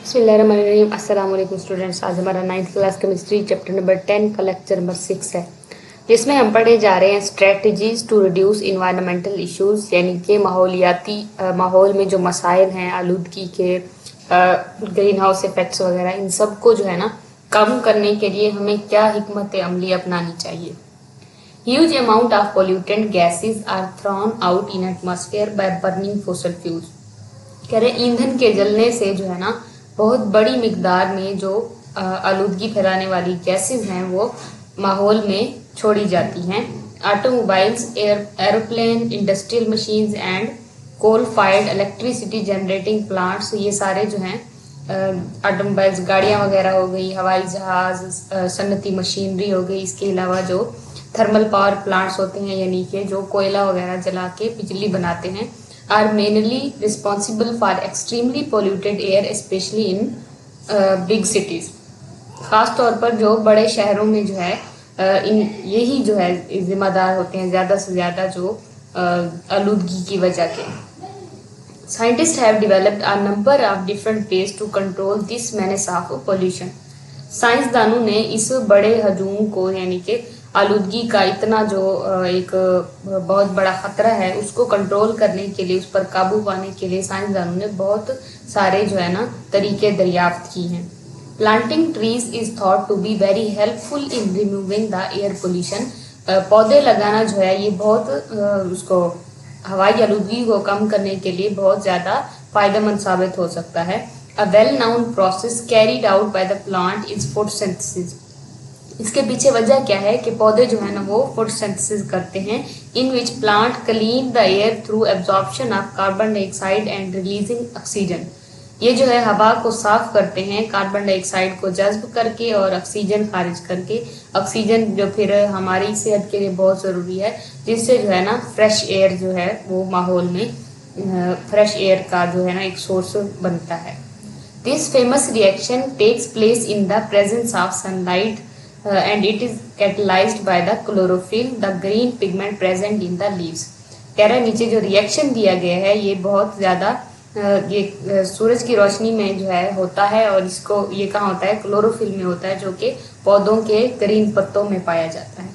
बिस्मिल्लाहिर्रहमानिर्रहीम। अस्सलाम वालेकुम स्टूडेंट्स। आज हमारा 9th class chemistry chapter number 10 का लेक्चर नंबर 6 है, जिसमें हम पढ़े जा रहे हैं strategies to reduce environmental issues, यानी कि माहौलियाती माहौल में जो मसाइल हैं, आलूदगी के, ग्रीन हाउस इफेक्ट्स वगैरह, इन सब को जो है ना कम करने के लिए हमें क्या हिकमत अमली अपनानी चाहिए। Huge amount of pollutant gases are thrown out in atmosphere by burning fossil fuels. कह रहे ईंधन के जलने से जो है ना बहुत बड़ी मिकदार में जो आलूदगी फैलाने वाली गैसेस हैं वो माहौल में छोड़ी जाती हैं। Automobiles, aeroplane, industrial machines and coal fired electricity generating plants, ये सारे जो हैं ऑटोमोबाइल्स, गाड़ियां वगैरह हो गई, हवाई जहाज, सन्नती मशीनरी हो गई। इसके अलावा जो थर्मल पावर प्लांट्स होते हैं, यानी कि जो कोयला वगैरह जला के बिजली बनाते हैं, are mainly responsible for extremely polluted air, especially in big cities। खास तौर पर जो बड़े शहरों में जो है इन यही जो है जिम्मेदार होते हैं ज़्यादा से ज़्यादा जो आलूदगी की वजह के। Scientists have developed a number of different ways to control this menace of pollution। साइंसदानों ने इस बड़े हजूम को, यानी कि आलूदगी का इतना जो एक बहुत बड़ा खतरा है, उसको कंट्रोल करने के लिए, उस पर काबू पाने के लिए साइंसदानों ने बहुत सारे जो है ना तरीके दरियाफ्त की हैं। Planting trees is thought to be very helpful in removing the air pollution. पौधे लगाना जो है ये बहुत उसको हवाई आलूदगी को कम करने के लिए बहुत ज़्यादा फायदेमंद साबित हो सकता है। A well-known process carried out by the plant is photosynthesis। इसके पीछे वजह क्या है कि पौधे जो है ना वो फोटोसिंथेसिस करते हैं, in which plant clean the air through absorption of carbon dioxide and releasing oxygen. ये जो है हवा को साफ करते हैं कार्बन डाइऑक्साइड को जज्ब करके और ऑक्सीजन खारिज करके। ऑक्सीजन जो फिर हमारी सेहत के लिए बहुत ज़रूरी है, जिससे जो है ना फ्रेश एयर जो है वो माहौल में फ्रेश एयर का जो है ना एक सोर्स बनता है। This famous reaction takes place in the presence of sunlight and it is catalyzed by the chlorophyll, the green pigment present in the leaves। कह रहा है नीचे जो रिएक्शन दिया गया है ये बहुत ज़्यादा ये सूरज की रोशनी में जो है होता है, और इसको ये कहाँ होता है, क्लोरोफिल में होता है, जो कि पौधों के ग्रीन पत्तों में पाया जाता है।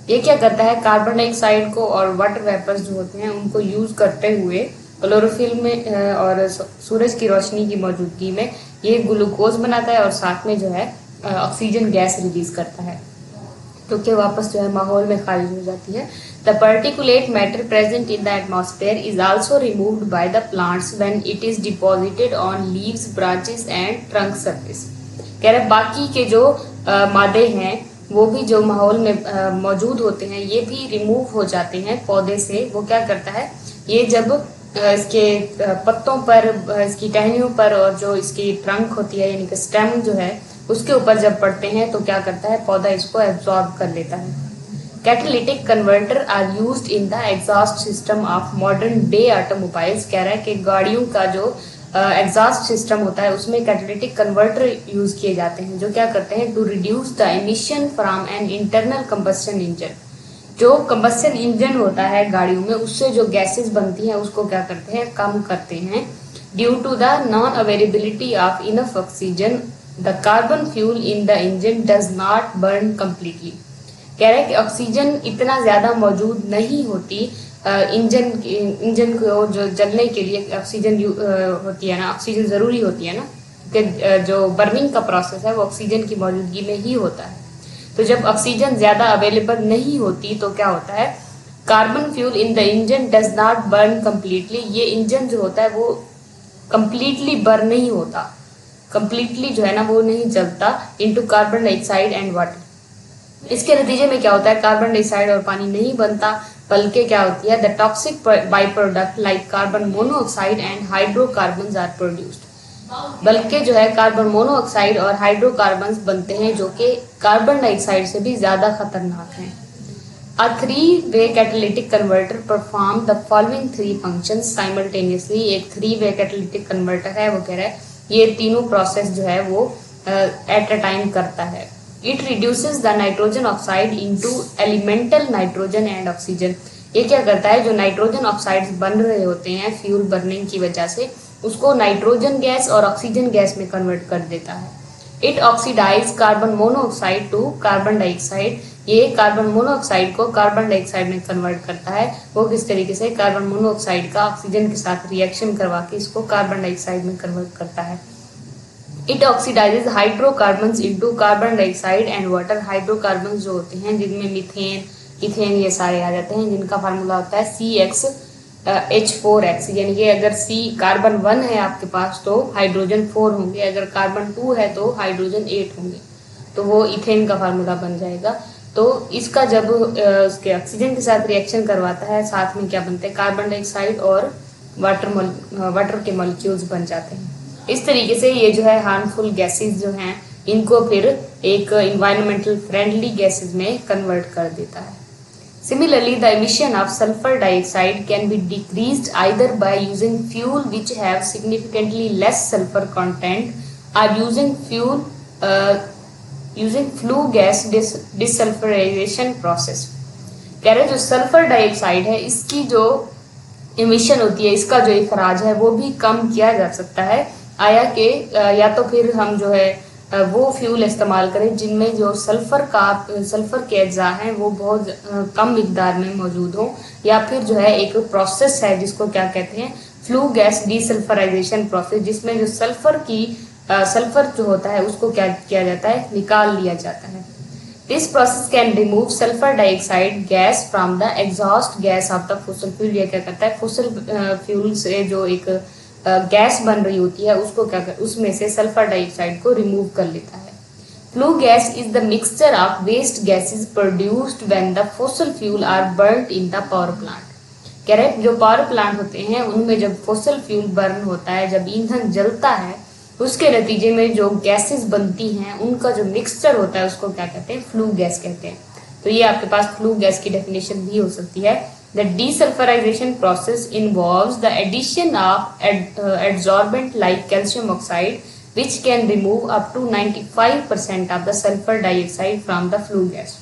ये क्या करता है, कार्बन डाइऑक्साइड को और वाटर वेपर्स जो होते हैं उनको यूज करते हुए क्लोरोफिल में और सूरज की रोशनी की मौजूदगी में ये ग्लूकोज बनाता है और साथ में जो है ऑक्सीजन गैस रिलीज करता है, तो कि वापस जो है माहौल में खारिज हो जाती है। The particulate matter present in the atmosphere is also removed by the plants when it is deposited on leaves, branches and trunk surface. कह रहे बाकी के जो मादे हैं वो भी जो माहौल में मौजूद होते हैं ये भी रिमूव हो जाते हैं पौधे से। वो क्या करता है, ये जब इसके पत्तों पर, इसकी टहनियों पर और जो इसकी ट्रंक होती है यानी कि स्टेम जो है उसके ऊपर जब पड़ते हैं तो क्या करता है, पौधा इसको एब्जॉर्ब कर लेता है। Catalytic converter are used in the exhaust system of modern day automobiles. कह रहा है कि गाड़ियों का जो एग्जॉस्ट सिस्टम होता है उसमें कैटालिटिक कन्वर्टर यूज किए जाते हैं, जो क्या करते हैं, to reduce the emission from an internal combustion engine. जो कंबस्शन इंजन होता है गाड़ियों में उससे जो गैसेस बनती हैं उसको क्या करते हैं, कम करते हैं। Due to the non availability of enough oxygen the carbon fuel in the engine does not burn completely. कह रहे हैं कि ऑक्सीजन इतना ज्यादा मौजूद नहीं होती इंजन को जो जलने के लिए ऑक्सीजन होती है ना, ऑक्सीजन जरूरी होती है ना, कि जो बर्निंग का प्रोसेस है वो ऑक्सीजन की मौजूदगी में ही होता है। तो जब ऑक्सीजन ज्यादा अवेलेबल नहीं होती तो क्या होता है, carbon fuel in the engine does not burn completely. ये इंजन जो होता है वो कम्प्लीटली बर्न नहीं होता, कम्प्लीटली जो है ना वो नहीं जलता into carbon dioxide and water. इसके नतीजे में क्या होता है, कार्बन डाइऑक्साइड और पानी नहीं बनता, बल्कि क्या होती है, the toxic by product like carbon monoxide and hydrocarbons are produced. बल्कि जो है कार्बन मोनोऑक्साइड और हाइड्रोकार्बन्स बनते हैं जो कि कार्बन डाइऑक्साइड से भी ज्यादा खतरनाक हैं। A three-way catalytic converter perform the following three functions simultaneously। एक three-way catalytic converter है, वो कह रहा है ये तीनों प्रोसेस जो है वो एट अ टाइम करता है। It reduces the nitrogen oxide into elemental nitrogen and oxygen। ये क्या करता है, जो नाइट्रोजन ऑक्साइड्स बन रहे होते हैं फ्यूल बर्निंग की वजह से उसको नाइट्रोजन गैस और ऑक्सीजन गैस में कन्वर्ट कर देता है। It oxidise carbon monoxide to carbon dioxide, ये कार्बन मोनोऑक्साइड को कार्बन डाइऑक्साइड में कन्वर्ट करता है। वो किस तरीके से, कार्बन मोनोऑक्साइड का ऑक्सीजन के साथ रिएक्शन करवा के इसको कार्बन डाइऑक्साइड में कन्वर्ट करता है। It oxidises hydrocarbons into carbon dioxide and water. Hydrocarbon जो होते हैं जिनमें मीथेन, इथेन ये सारे आ जाते हैं, जिनका फार्मूला होता है CH4X, यानी कि अगर C कार्बन 1 है आपके पास तो हाइड्रोजन 4 होंगे, अगर कार्बन 2 है तो हाइड्रोजन 8 होंगे, तो वो इथेन का फार्मूला बन जाएगा। तो इसका जब उसके ऑक्सीजन के साथ रिएक्शन करवाता है, साथ में क्या बनते हैं, कार्बन डाइऑक्साइड और वाटर के मॉलिक्यूल्स बन जाते हैं। इस तरीके से ये जो है हार्मफुल गैसेस जो हैं इनको फिर एक इन्वायरमेंटल फ्रेंडली गैसेस में कन्वर्ट कर देता है। Similarly, the emission of sulfur dioxide can be decreased either by using fuel which have significantly less sulfur content or using flue gas desulfurization process। कह रहे जो सल्फर डाइऑक्साइड है इसकी जो इमिशन होती है, इसका जो इखराज है वो भी कम किया जा सकता है या तो फिर हम जो है वो फ्यूल इस्तेमाल करें जिनमें जो सल्फर के अज्जा हैं वो बहुत कम मिकदार में मौजूद हो, या फिर जो है एक प्रोसेस है जिसको क्या कहते हैं, फ्लू गैस डीसल्फराइजेशन प्रोसेस, जिसमें जो सल्फर जो होता है उसको क्या किया जाता है, निकाल लिया जाता है। This process can remove sulphur dioxide gas from the exhaust gas off the fossil fuel. ये क्या करता है, फॉसिल फ्यूल से जो एक गैस बन रही होती है उसको उसमें से सल्फर डाइऑक्साइड को रिमूव कर लेता है। Flue gas is the mixture of waste gases produced when the fossil fuel are burned in the power plant. कह रहे जो पावर प्लांट होते हैं उनमें जब फॉसिल फ्यूल बर्न होता है, जब ईंधन जलता है, उसके नतीजे में जो गैसेस बनती हैं उनका जो मिक्सचर होता है उसको क्या कहते हैं, फ्लू गैस कहते हैं। तो ये आपके पास फ्लू गैस की डेफिनेशन भी हो सकती है। The desulfurization process involves the addition of adsorbent like calcium oxide, which can remove up to 95% of the sulfur dioxide from the flue gas.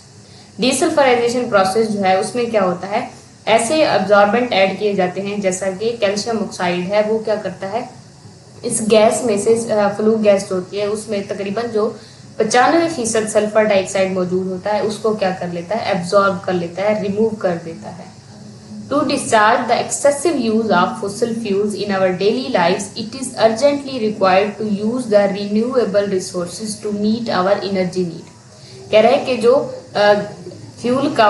Desulfurization process जो है उसमें क्या होता है, ऐसे absorbent ऐड किए जाते हैं जैसा कि कैल्शियम ऑक्साइड है, वो क्या करता है, इस गैस में से फ्लू गैस जो होती है उसमें तकरीबन जो 95% सल्फर डाइऑक्साइड मौजूद होता है उसको क्या कर लेता है, एब्जॉर्ब कर लेता है, रिमूव कर देता है। To discharge the excessive use of fossil fuels in our daily lives, it is urgently required to use the renewable resources to meet our energy need। कह रहे हैं कि जो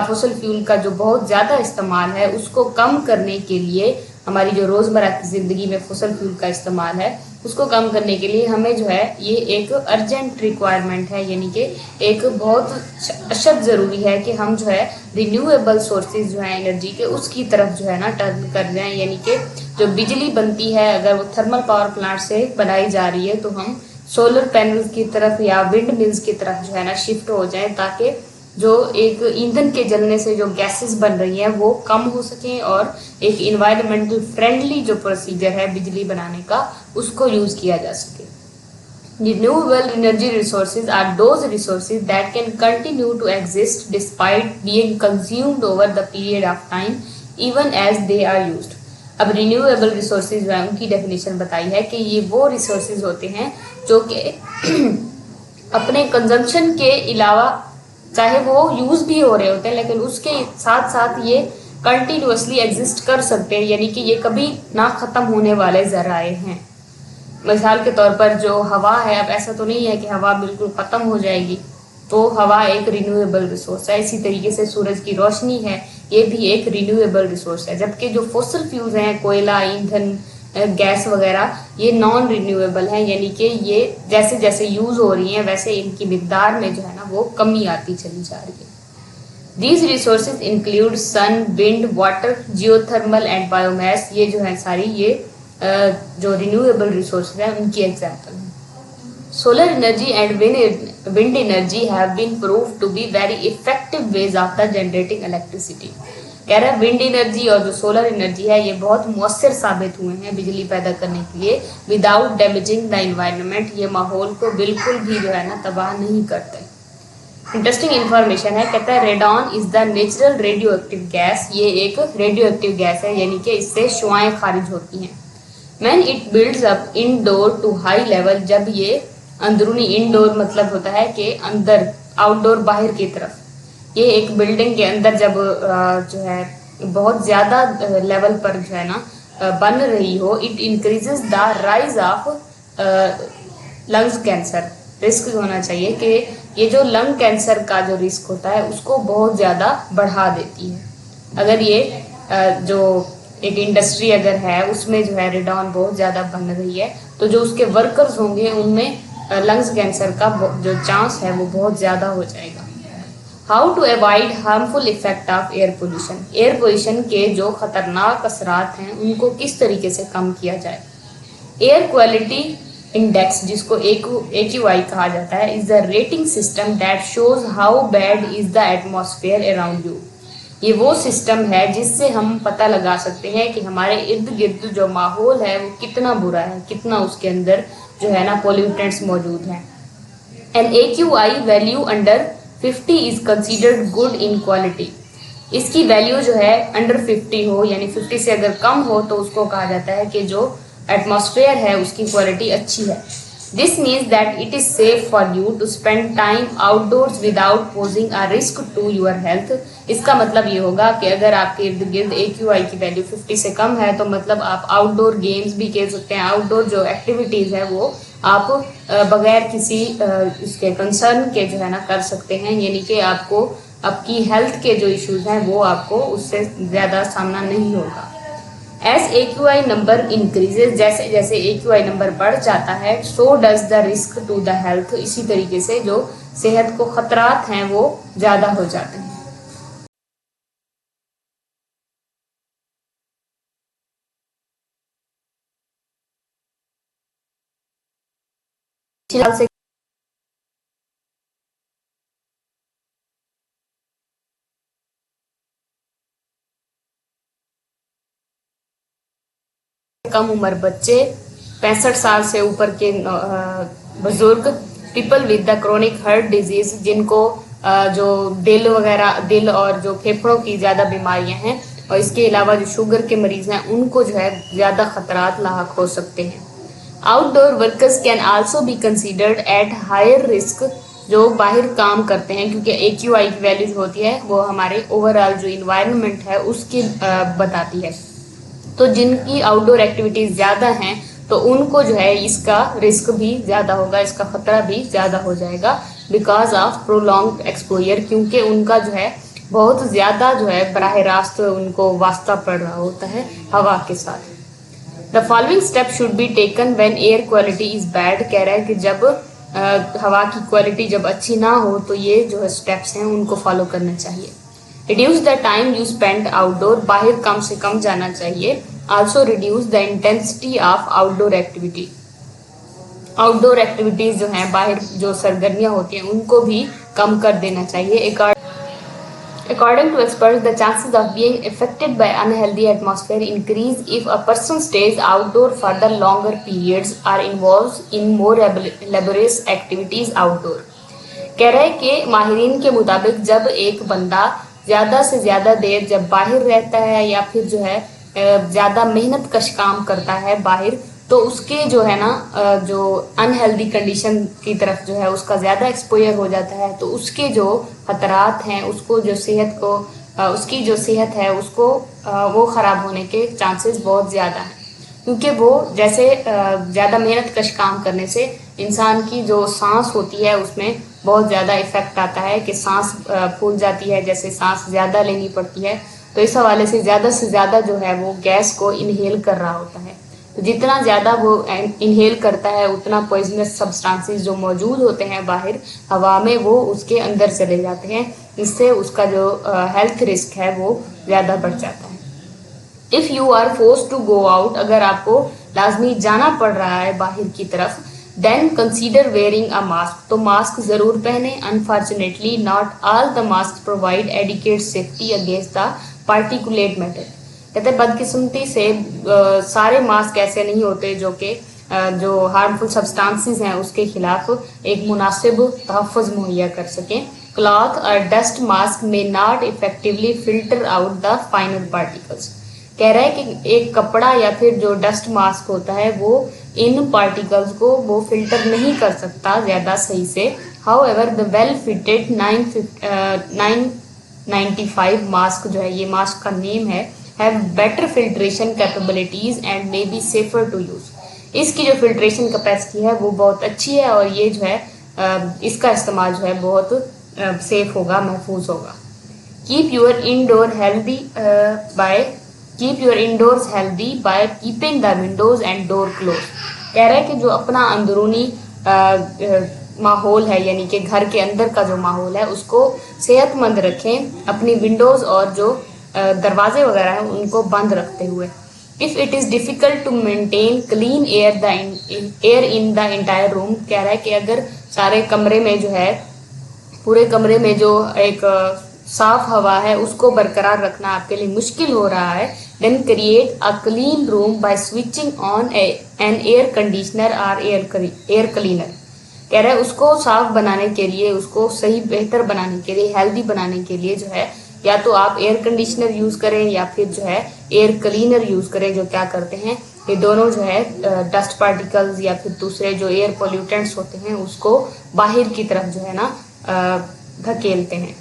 फॉसिल फ्यूल का जो बहुत ज़्यादा इस्तेमाल है उसको कम करने के लिए, हमारी जो रोज़मर्रा की ज़िंदगी में फॉसिल फ्यूल का इस्तेमाल है उसको कम करने के लिए हमें जो है ये एक अर्जेंट रिक्वायरमेंट है, यानी कि एक बहुत अशद ज़रूरी है कि हम जो है रिन्यूएबल सोर्सेज जो है एनर्जी के उसकी तरफ जो है ना टर्न कर जाएं। यानी कि जो बिजली बनती है अगर वो थर्मल पावर प्लांट से बनाई जा रही है तो हम सोलर पैनल्स की तरफ या विंड मिल्स की तरफ जो है ना शिफ्ट हो जाएं, ताकि जो एक ईंधन के जलने से जो गैसेस बन रही हैं वो कम हो सकें और एक इन्वायरमेंटल फ्रेंडली जो प्रोसीजर है बिजली बनाने का उसको यूज किया जा सके। Renewable energy resources are those resources that can continue to exist despite being consumed over the period of time even as they are used। अब रिन्यूएबल रिसोर्सेज जो है उनकी डेफिनेशन बताई है कि ये वो रिसोर्सेज होते हैं जो कि अपने कंजम्पशन के अलावा चाहे वो यूज भी हो रहे होते हैं लेकिन उसके साथ साथ ये कंटिन्यूअसली एग्जिस्ट कर सकते हैं, यानी कि ये कभी ना खत्म होने वाले जराए हैं। मिसाल के तौर पर जो हवा है, अब ऐसा तो नहीं है कि हवा बिल्कुल खत्म हो जाएगी, तो हवा एक रिन्यूएबल रिसोर्स है। इसी तरीके से सूरज की रोशनी है, ये भी एक रिन्यूएबल रिसोर्स है। जबकि जो फॉसिल फ्यूल्स हैं, कोयला, ईंधन, गैस वगैरह, ये नॉन रिन्यूएबल है, यानी कि ये जैसे जैसे यूज हो रही हैं वैसे इनकी मिकदार में जो है ना वो कमी आती चली जा रही है। These resources include sun, wind, water, geothermal and biomass। ये जो है सारी ये जो रिन्यूएबल रिसोर्सेज हैं उनकी एग्जाम्पल है। Solar energy and wind energy have been proved to be very effective ways of the generating electricity। कह रहा है विंड एनर्जी और जो सोलर एनर्जी है ये बहुत मुअस्सर साबित हुए हैं बिजली पैदा करने के लिए, विदाउट डैमेजिंग द एनवायरनमेंट। ये माहौल को बिल्कुल भी जो है ना तबाह नहीं करते। इंटरेस्टिंग इन्फॉर्मेशन है, कहता है radon is the natural radio active gas. ये एक रेडियो एक्टिव गैस है, यानी कि इससे शुआएं खारिज होती हैं। When it builds up indoor to high level, जब ये अंदरूनी, इनडोर मतलब होता है कि अंदर, आउटडोर बाहर की तरफ, ये एक बिल्डिंग के अंदर जब जो है बहुत ज्यादा लेवल पर जो है ना बन रही हो, it increases the rise of lungs cancer. Risk होना चाहिए कि ये जो लंग कैंसर का जो रिस्क होता है उसको बहुत ज़्यादा बढ़ा देती है। अगर ये जो एक इंडस्ट्री अगर है उसमें जो है रेडॉन बहुत ज़्यादा बन रही है, तो जो उसके वर्कर्स होंगे उनमें लंग्स कैंसर का जो चांस है वो बहुत ज़्यादा हो जाएगा। How to avoid harmful effect of air pollution. Air pollution के जो खतरनाक असरात हैं उनको किस तरीके से कम किया जाए। एयर क्वालिटी इंडेक्स, जिसको AQI कहा जाता है, is the rating system that shows how bad is the atmosphere around you. ये वो सिस्टम है जिससे हम पता लगा सकते हैं कि हमारे इर्द गिर्द जो माहौल है वो कितना बुरा है, कितना उसके अंदर जो है ना पॉल्यूटेंट्स मौजूद हैं। An AQI value under 50 is considered good in quality. इसकी वैल्यू जो है अंडर 50 हो, यानी 50 से अगर कम हो तो उसको कहा जाता है कि जो एटमॉस्फेयर है उसकी क्वालिटी अच्छी है। This means that it is safe for you to spend time outdoors without posing a risk to your health. इसका मतलब ये होगा कि अगर आपके इर्द गिर्द AQI की वैल्यू 50 से कम है तो मतलब आप आउटडोर गेम्स भी खेल सकते हैं, आउटडोर जो एक्टिविटीज है वो आप बगैर किसी इसके कंसर्न के जो है ना कर सकते हैं, यानी कि आपको आपकी हेल्थ के जो इश्यूज हैं वो आपको उससे ज़्यादा सामना नहीं होगा। एज AQI नंबर इंक्रीजेज, जैसे जैसे AQI नंबर बढ़ जाता है, so does the risk to the health. इसी तरीके से जो सेहत को खतरात हैं वो ज़्यादा हो जाते हैं। से कम उम्र बच्चे, 65 साल से ऊपर के बुजुर्ग, people with the chronic heart disease, जिनको जो दिल वगैरह, दिल और जो फेफड़ों की ज़्यादा बीमारियां हैं, और इसके अलावा जो शुगर के मरीज हैं उनको जो है ज़्यादा खतरात लाक हो सकते हैं। Outdoor workers can also be considered at higher risk. जो बाहर काम करते हैं, क्योंकि AQI की वैल्यू जो होती है वो हमारे ओवरऑल जो इन्वायरमेंट है उसकी बताती है। तो जिनकी आउटडोर एक्टिविटीज ज़्यादा हैं तो उनको जो है इसका रिस्क भी ज़्यादा होगा, इसका खतरा भी ज़्यादा हो जाएगा बिकॉज ऑफ प्रोलॉन्ग एक्सपोजर, क्योंकि उनका जो है बहुत ज़्यादा जो है बराह रास्त उनको वास्ता पड़ रहा होता है हवा के साथ। The following step should be taken when air quality is bad. कह रहा है कि जब हवा की क्वालिटी जब अच्छी ना हो तो ये जो स्टेप्स हैं उनको फॉलो करना चाहिए। Reduce the time you spend outdoor, बाहर कम से कम जाना चाहिए। Also reduce the intensity of outdoor activity. Outdoor activities जो हैं, बाहर जो सरगर्मियां होती हैं उनको भी कम कर देना चाहिए। According to experts, the chances of being affected by unhealthy atmosphere increase if a person stays outdoor for the longer periods or involves in more laborious activities outdoor. कह रहे हैं कि माहिरीन के मुताबिक जब एक बंदा ज़्यादा से ज़्यादा देर जब बाहर रहता है या फिर जो है ज़्यादा मेहनत कश काम करता है बाहर, तो उसके जो है ना जो अनहेल्दी कंडीशन की तरफ जो है उसका ज़्यादा एक्सपोजर हो जाता है, तो उसके जो खतरात हैं, उसको जो सेहत को उसकी जो सेहत है उसको वो ख़राब होने के चांसेस बहुत ज़्यादा हैं। क्योंकि वो जैसे ज़्यादा मेहनत कश काम करने से इंसान की जो सांस होती है उसमें बहुत ज़्यादा इफ़ेक्ट आता है कि सांस फूल जाती है, जैसे सांस ज़्यादा लेनी पड़ती है, तो इस हवाले से ज़्यादा जो है वो गैस को इनहेल कर रहा होता है। तो जितना ज़्यादा वो इनहेल करता है उतना पॉइजनस सब्सटेंसेस जो मौजूद होते हैं बाहर हवा में वो उसके अंदर चले जाते हैं, इससे उसका जो हेल्थ रिस्क है वो ज़्यादा बढ़ जाता है। If you are force to go out, अगर आपको लाजमी जाना पड़ रहा है बाहर की तरफ, then consider wearing a mask, तो मास्क ज़रूर पहने। Unfortunately not all the mask provide adequate safety against the particulate matter. कहते हैं बदकिस्मती से सारे मास्क ऐसे नहीं होते जो कि जो हार्मफुल सब्सटेंसेस हैं उसके खिलाफ एक मुनासिब तहफ़्फ़ुज़ मुहैया कर सकें। क्लॉथ और डस्ट मास्क में not effectively filter out the final particles. कह रहा है कि एक कपड़ा या फिर जो डस्ट मास्क होता है वो इन पार्टिकल्स को वो फिल्टर नहीं कर सकता ज़्यादा सही से। However the well fitted 995 mask जो है, ये मास्क का नेम है, have better filtration capabilities and may be safer to use. इसकी जो फिल्ट्रेशन कैपेसिटी है वो बहुत अच्छी है और ये जो है इसका इस्तेमाल जो है बहुत सेफ होगा, महफूज होगा। Keep your indoors healthy by keeping the windows and door close. कह रहा है कि जो अपना अंदरूनी माहौल है, यानी कि घर के अंदर का जो माहौल है, उसको सेहतमंद रखें अपनी विंडोज और जो दरवाजे वगैरह हैं उनको बंद रखते हुए। If it is difficult to maintain clean air in the entire room, कह रहा है कि अगर सारे कमरे में जो है, पूरे कमरे में जो एक साफ हवा है उसको बरकरार रखना आपके लिए मुश्किल हो रहा है, then create a clean room by switching on an air conditioner और एयर क्लीनर। कह रहा है उसको साफ बनाने के लिए, उसको सही बेहतर बनाने के लिए, हेल्दी बनाने के लिए जो है, या तो आप एयर कंडीशनर यूज करें या फिर जो है एयर क्लीनर यूज करें। जो क्या करते हैं, ये दोनों जो है डस्ट पार्टिकल्स या फिर दूसरे जो एयर पोल्यूटेंट्स होते हैं उसको बाहर की तरफ जो है ना धकेलते हैं।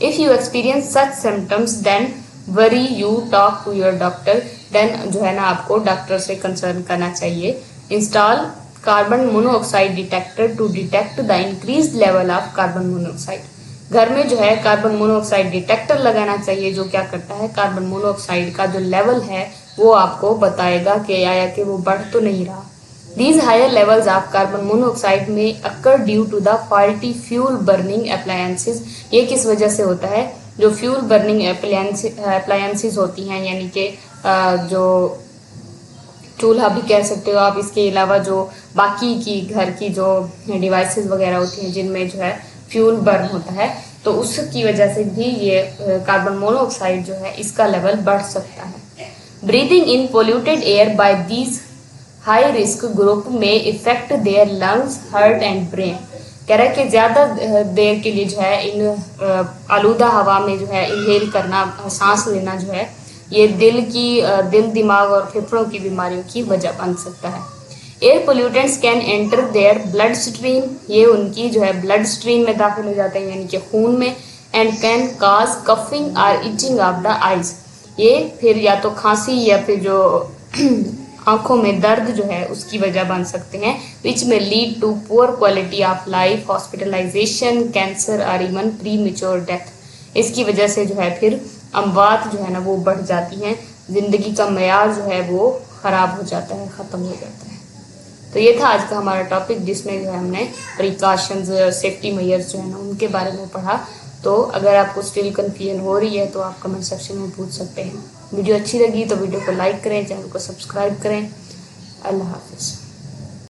If you experience such symptoms then worry you talk to your doctor. Then जो है ना आपको डॉक्टर से कंसर्न करना चाहिए। Install carbon monoxide detector to detect the increased level of carbon monoxide. घर में जो है कार्बन मोनोऑक्साइड डिटेक्टर लगाना चाहिए, जो क्या करता है कार्बन मोनोऑक्साइड का जो लेवल है वो आपको बताएगा कि आया कि वो बढ़ तो नहीं रहा। These higher levels of carbon monoxide may occur due to the faulty fuel burning appliances। ये किस वजह से होता है, जो फ्यूल बर्निंग appliances होती हैं, यानी कि जो चूल्हा भी कह सकते हो आप, इसके अलावा जो बाकी की घर की जो डिवाइसेस वगैरह होती हैं जिनमें जो है फ्यूल बर्न होता है, तो उसकी वजह से भी ये कार्बन मोनोऑक्साइड जो है इसका लेवल बढ़ सकता है। Breathing in polluted air by these high risk group में effect their lungs, heart and brain. कह रहा है कि ज़्यादा देर के लिए जो है इन आलूदा हवा में जो है इनहेल करना, सांस लेना जो है, ये दिल दिमाग और फेफड़ों की बीमारियों की वजह बन सकता है। Air pollutants can enter their blood stream, ये उनकी जो है ब्लड स्ट्रीम में दाखिल हो जाते हैं, यानी कि खून में, एंड कैन काज कफिंग और इचिंग ऑफ द आइज। ये फिर या तो खांसी या फिर जो आंखों में दर्द जो है उसकी वजह बन सकते हैं, which may lead to poor quality of life, hospitalisation, cancer और इवन प्री मेच्योर डेथ। इसकी वजह से जो है फिर अमवात जो है ना वो बढ़ जाती हैं, जिंदगी का मयार जो है वो खराब हो जाता है, ख़त्म हो जाता है। तो ये था आज का हमारा टॉपिक, जिसमें जो है हमने प्रिकॉशंस, सेफ्टी मेजर्स जो है ना उनके बारे में पढ़ा। तो अगर आपको स्टिल कन्फ्यूजन हो रही है तो आप कमेंट सेक्शन में पूछ सकते हैं। वीडियो अच्छी लगी तो वीडियो को लाइक करें, चैनल को सब्सक्राइब करें। अल्लाह हाफिज़।